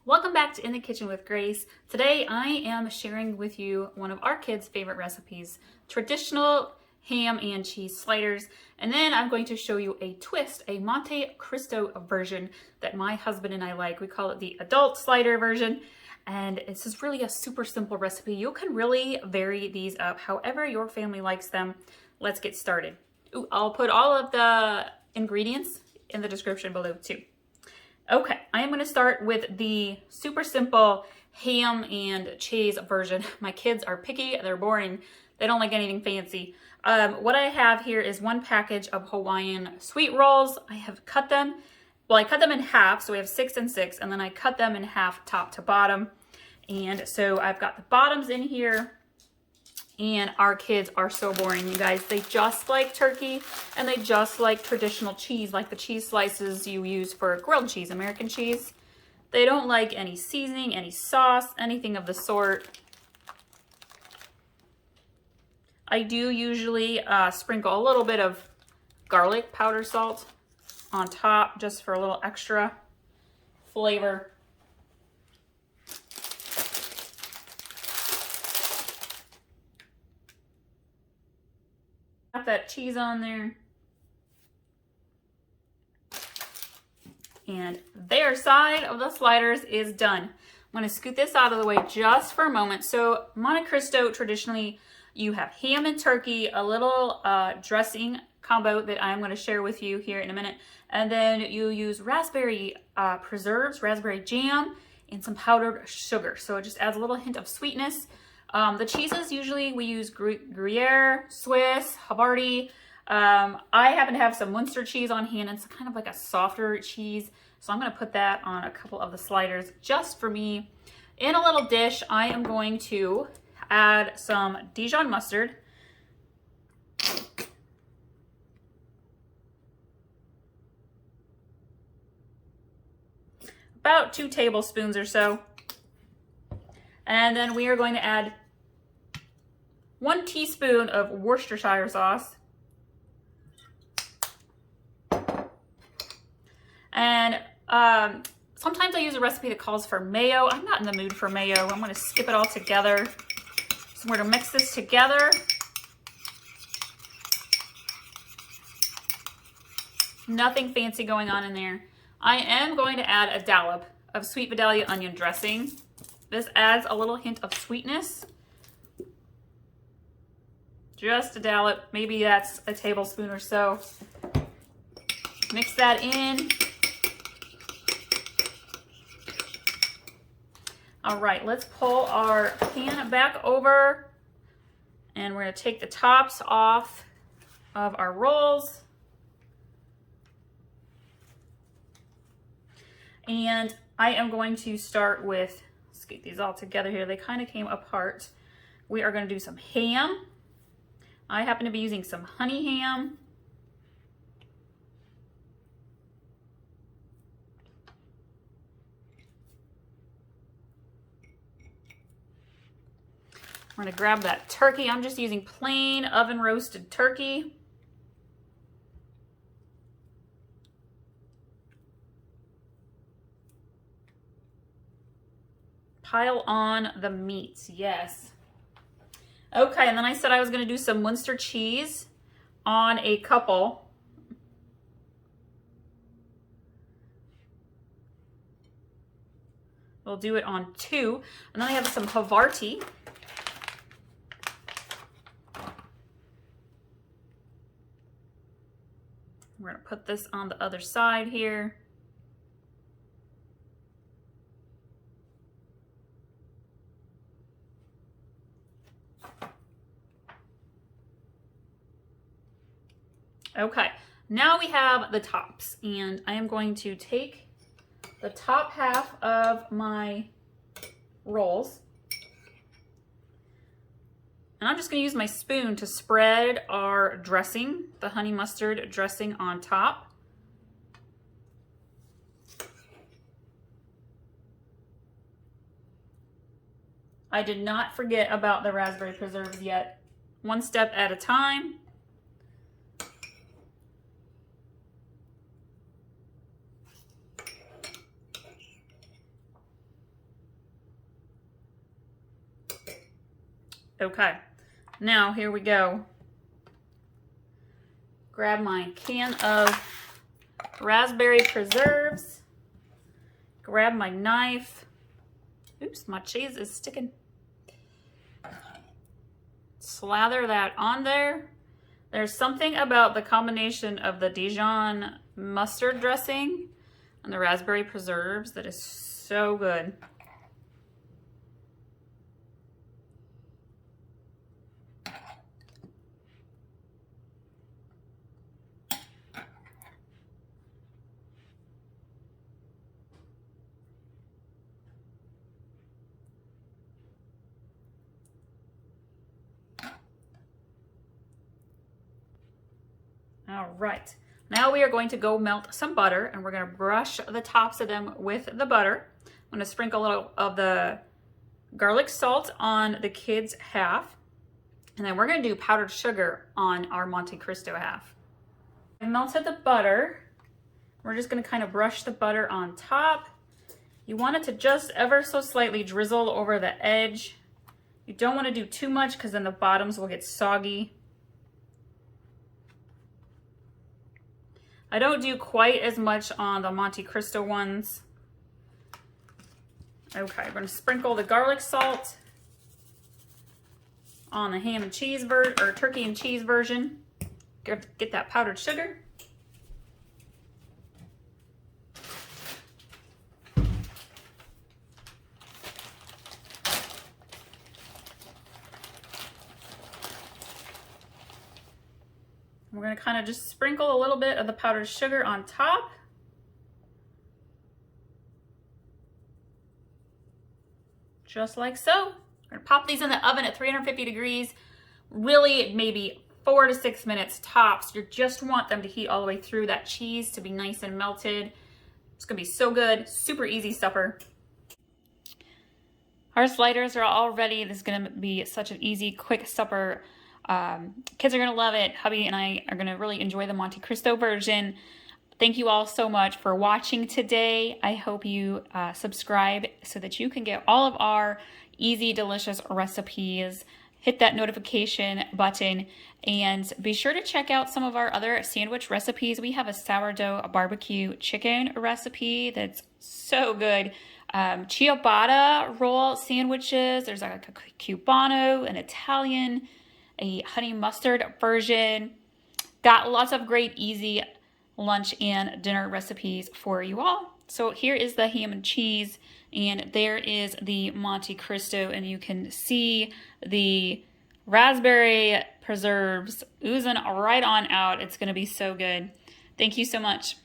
Welcome back to In the Kitchen with Grace. Today I am sharing with you one of our kids' favorite recipes, traditional ham and cheese sliders. And then I'm going to show you a twist, a Monte Cristo version that my husband and I like. We call it the adult slider version. And this is really a super simple recipe. You can really vary these up however your family likes them. Let's get started. Ooh, I'll put all of the ingredients in the description below too. Okay, I am going to start with the super simple ham and cheese version. My kids are picky, they're boring, they don't like anything fancy. What I have here is one package of Hawaiian sweet rolls. I have cut them, I cut them in half, so we have 6 and 6, and then I cut them in half top to bottom. And so I've got the bottoms in here. And our kids are so boring, you guys. They just like turkey and they just like traditional cheese, like the cheese slices you use for grilled cheese, American cheese. They don't like any seasoning, any sauce, anything of the sort. I do usually sprinkle a little bit of garlic powder salt on top just for a little extra flavor. Got that cheese on there. And their side of the sliders is done. I'm going to scoot this out of the way just for a moment. So Monte Cristo, traditionally, you have ham and turkey, a little dressing combo that I'm going to share with you here in a minute. And then you use raspberry preserves, raspberry jam, and some powdered sugar. So it just adds a little hint of sweetness. The cheeses, usually we use gruyere, Swiss, havarti. I happen to have some Worcestershire cheese on hand. It's kind of like a softer cheese. So I'm going to put that on a couple of the sliders just for me. In a little dish, I am going to add some Dijon mustard. About 2 tablespoons or so. And then we are going to add 1 teaspoon of Worcestershire sauce. And sometimes I use a recipe that calls for mayo. I'm not in the mood for mayo. I'm going to skip it all together. So we're going to mix this together. Nothing fancy going on in there. I am going to add a dollop of sweet Vidalia onion dressing. This adds a little hint of sweetness. Just a dollop, maybe that's a tablespoon or so. Mix that in. All right, let's pull our pan back over and we're gonna take the tops off of our rolls. And I am going to start with, let's get these all together here. They kind of came apart. We are gonna do some ham. I happen to be using some honey ham. We're gonna grab that turkey. I'm just using plain oven roasted turkey. Pile on the meats, yes. Okay, and then I said I was going to do some Worcestershire cheese on a couple. We'll do it on 2. And then I have some havarti. We're going to put this on the other side here. Okay, now we have the tops, and I am going to take the top half of my rolls, and I'm just going to use my spoon to spread our dressing, the honey mustard dressing on top. I did not forget about the raspberry preserves yet. One step at a time. Okay, now here we go. Grab my can of raspberry preserves. Grab my knife. Oops, my cheese is sticking. Slather that on there. There's something about the combination of the Dijon mustard dressing and the raspberry preserves that is so good. All right, now we are going to go melt some butter, and we're going to brush the tops of them with the butter. I'm going to sprinkle a little of the garlic salt on the kids' half, and then we're going to do powdered sugar on our Monte Cristo half. I melted the butter. We're just going to kind of brush the butter on top. You want it to just ever so slightly drizzle over the edge. You don't want to do too much because then the bottoms will get soggy. I don't do quite as much on the Monte Cristo ones. Okay, we're going to sprinkle the garlic salt on the ham and cheese or turkey and cheese version. Get that powdered sugar. We're going to kind of just sprinkle a little bit of the powdered sugar on top. Just like so. We're going to pop these in the oven at 350 degrees, really maybe 4 to 6 minutes tops. You just want them to heat all the way through, that cheese to be nice and melted. It's going to be so good, super easy supper. Our sliders are all ready. This is going to be such an easy, quick supper. Kids are going to love it. Hubby and I are going to really enjoy the Monte Cristo version. Thank you all so much for watching today. I hope you subscribe so that you can get all of our easy, delicious recipes. Hit that notification button and be sure to check out some of our other sandwich recipes. We have a sourdough barbecue chicken recipe that's so good. Ciabatta roll sandwiches. There's like a cubano, an Italian, a honey mustard version. Got lots of great easy lunch and dinner recipes for you all. So here is the ham and cheese, and there is the Monte Cristo, and you can see the raspberry preserves oozing right on out. It's going to be so good. Thank you so much.